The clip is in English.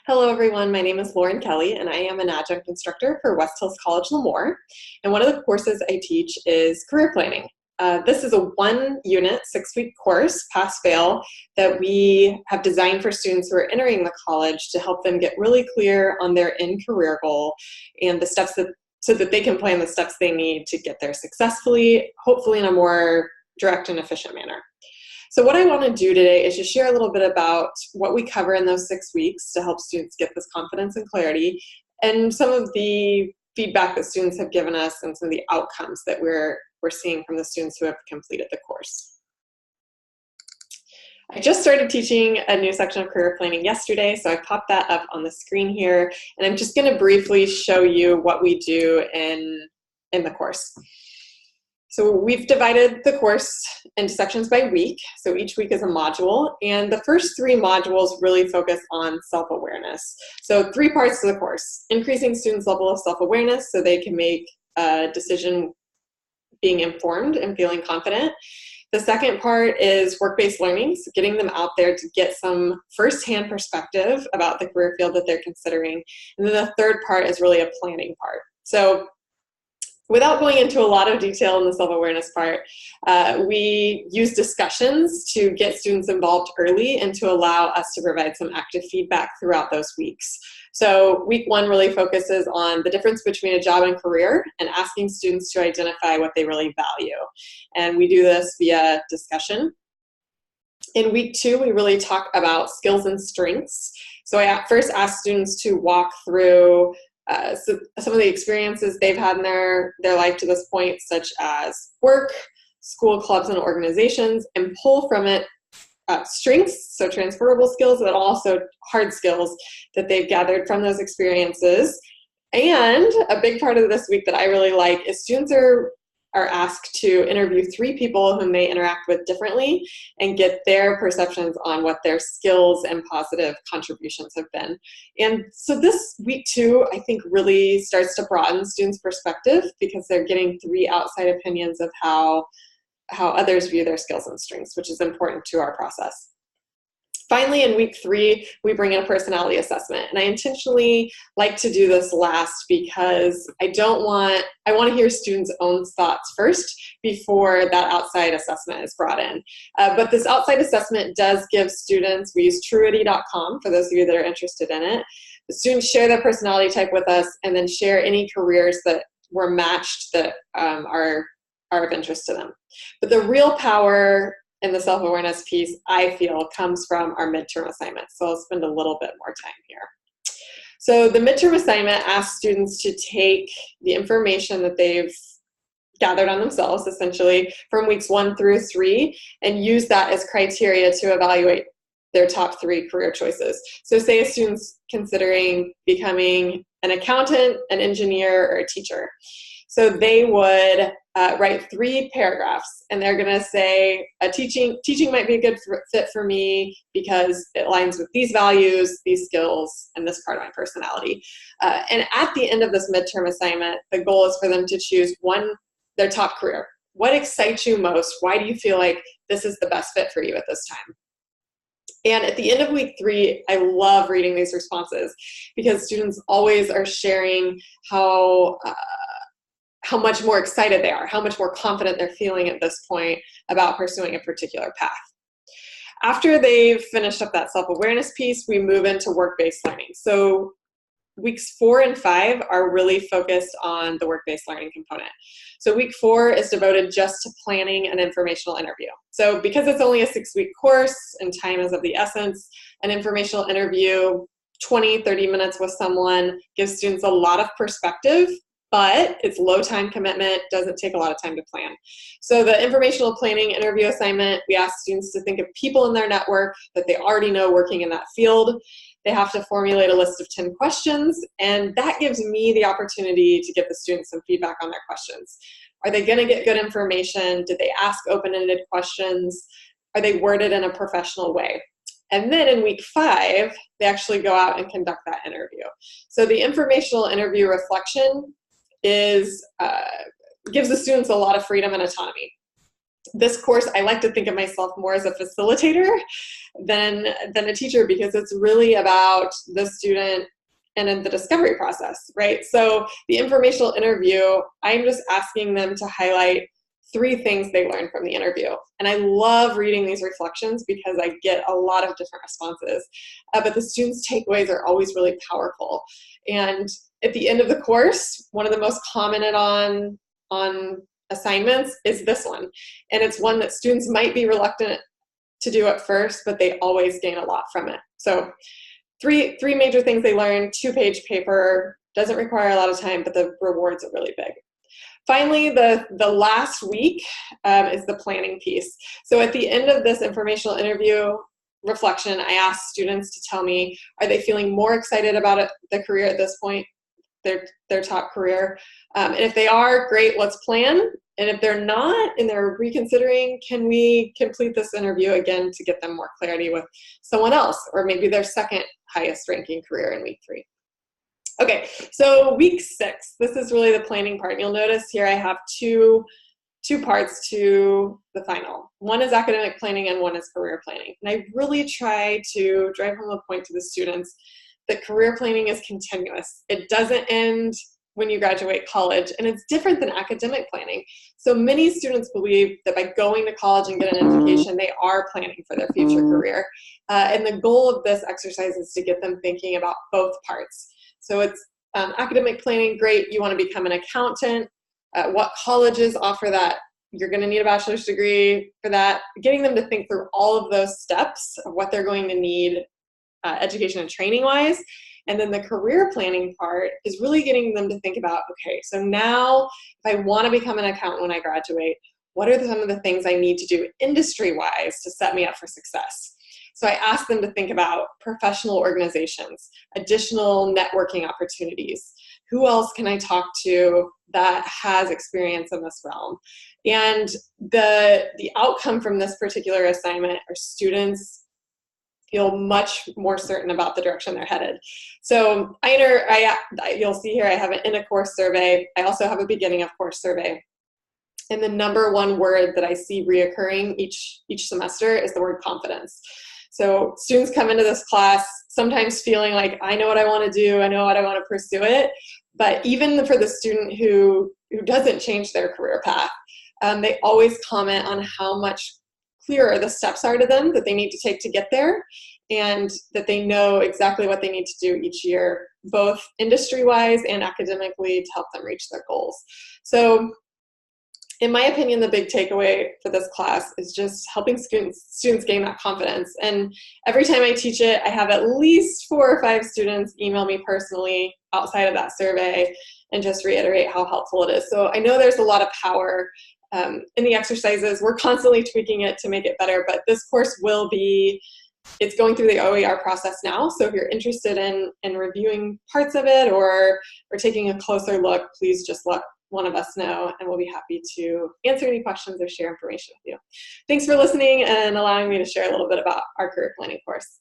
Hello everyone, my name is Lauren Kelly and I am an adjunct instructor for West Hills College Lemoore. And one of the courses I teach is career planning. This is a one-unit, 6-week course, pass-fail, that we have designed for students who are entering the college to help them get really clear on their end career goal and the steps so that they can plan the steps they need to get there successfully, hopefully in a more direct and efficient manner. So what I want to do today is just share a little bit about what we cover in those 6 weeks to help students get this confidence and clarity, and some of the feedback that students have given us and some of the outcomes that we're seeing from the students who have completed the course. I just started teaching a new section of career planning yesterday, so I popped that up on the screen here, and I'm just going to briefly show you what we do in the course. So we've divided the course into sections by week, so each week is a module, and the first 3 modules really focus on self-awareness. So 3 parts to the course: increasing students' level of self-awareness so they can make a decision being informed and feeling confident. The second part is work-based learning, so getting them out there to get some first-hand perspective about the career field that they're considering. And then the third part is really a planning part. So without going into a lot of detail in the self-awareness part, we use discussions to get students involved early and to allow us to provide some active feedback throughout those weeks. So week 1 really focuses on the difference between a job and career and asking students to identify what they really value. And we do this via discussion. In week 2, we really talk about skills and strengths. So I first ask students to walk through some of the experiences they've had in their life to this point, such as work, school, clubs, and organizations, and pull from it strengths, so transferable skills, but also hard skills that they've gathered from those experiences. And a big part of this week that I really like is students are asked to interview 3 people whom they interact with differently and get their perceptions on what their skills and positive contributions have been. And so this week 2, I think, really starts to broaden students' perspective because they're getting 3 outside opinions of how others view their skills and strengths, which is important to our process. Finally, in week 3, we bring in a personality assessment, and I intentionally like to do this last because I want to hear students' own thoughts first before that outside assessment is brought in. But this outside assessment does give students, we use truity.com for those of you that are interested in it. The students share their personality type with us and then share any careers that were matched that are of interest to them. But the real power in the self-awareness piece, I feel, comes from our midterm assignment. So I'll spend a little bit more time here. So the midterm assignment asks students to take the information that they've gathered on themselves, essentially, from weeks 1 through 3, and use that as criteria to evaluate their top 3 career choices. So say a student's considering becoming an accountant, an engineer, or a teacher. So they would write 3 paragraphs, and they're going to say, teaching might be a good fit for me because it aligns with these values, these skills, and this part of my personality. And at the end of this midterm assignment, the goal is for them to choose their top career. What excites you most? Why do you feel like this is the best fit for you at this time? And at the end of week 3, I love reading these responses because students always are sharing how much more excited they are, how much more confident they're feeling at this point about pursuing a particular path. After they've finished up that self-awareness piece, we move into work-based learning. So weeks 4 and 5 are really focused on the work-based learning component. So week 4 is devoted just to planning an informational interview. So because it's only a 6-week course and time is of the essence, an informational interview, 20, 30 minutes with someone, gives students a lot of perspective, but it's low time commitment, doesn't take a lot of time to plan. So the informational planning interview assignment, we ask students to think of people in their network that they already know working in that field. They have to formulate a list of 10 questions, and that gives me the opportunity to give the students some feedback on their questions. Are they going to get good information? Did they ask open-ended questions? Are they worded in a professional way? And then in week 5, they actually go out and conduct that interview. So the informational interview reflection gives the students a lot of freedom and autonomy. This course, I like to think of myself more as a facilitator than a teacher, because it's really about the student and in the discovery process, right? So the informational interview, I'm just asking them to highlight 3 things they learned from the interview. And I love reading these reflections because I get a lot of different responses. But the students' takeaways are always really powerful. And at the end of the course, one of the most commented on assignments is this one. And it's one that students might be reluctant to do at first, but they always gain a lot from it. So three major things they learned, 2-page paper, doesn't require a lot of time, but the rewards are really big. Finally, the last week is the planning piece. So at the end of this informational interview reflection, I asked students to tell me, are they feeling more excited about the career at this point, their top career? And if they are, great, let's plan. And if they're not and they're reconsidering, can we complete this interview again to get them more clarity with someone else, or maybe their second highest ranking career in week 3? Okay, so week 6, this is really the planning part. And you'll notice here I have two parts to the final. One is academic planning and one is career planning. And I really try to drive home the point to the students that career planning is continuous. It doesn't end when you graduate college, and it's different than academic planning. So many students believe that by going to college and getting an education, they are planning for their future career. And the goal of this exercise is to get them thinking about both parts. So it's academic planning, great, you want to become an accountant. What colleges offer that? You're going to need a bachelor's degree for that. Getting them to think through all of those steps of what they're going to need education and training wise. And then the career planning part is really getting them to think about, okay, so now if I want to become an accountant when I graduate, what are some of the things I need to do industry-wise to set me up for success? So I asked them to think about professional organizations, additional networking opportunities. Who else can I talk to that has experience in this realm? And the outcome from this particular assignment are students feel much more certain about the direction they're headed. So you'll see here I have an in-a-course survey. I also have a beginning of course survey. And the number one word that I see reoccurring each semester is the word confidence. So students come into this class sometimes feeling like, I know what I want to do, I know what I want to pursue it. But even for the student who doesn't change their career path, they always comment on how much clearer the steps are to them that they need to take to get there, and that they know exactly what they need to do each year, both industry-wise and academically, to help them reach their goals. So in my opinion, the big takeaway for this class is just helping students gain that confidence. And every time I teach it, I have at least 4 or 5 students email me personally outside of that survey and just reiterate how helpful it is. So I know there's a lot of power in the exercises. We're constantly tweaking it to make it better, but this course it's going through the OER process now. So if you're interested in reviewing parts of it or taking a closer look, please just let one of us know, and we'll be happy to answer any questions or share information with you. Thanks for listening and allowing me to share a little bit about our career planning course.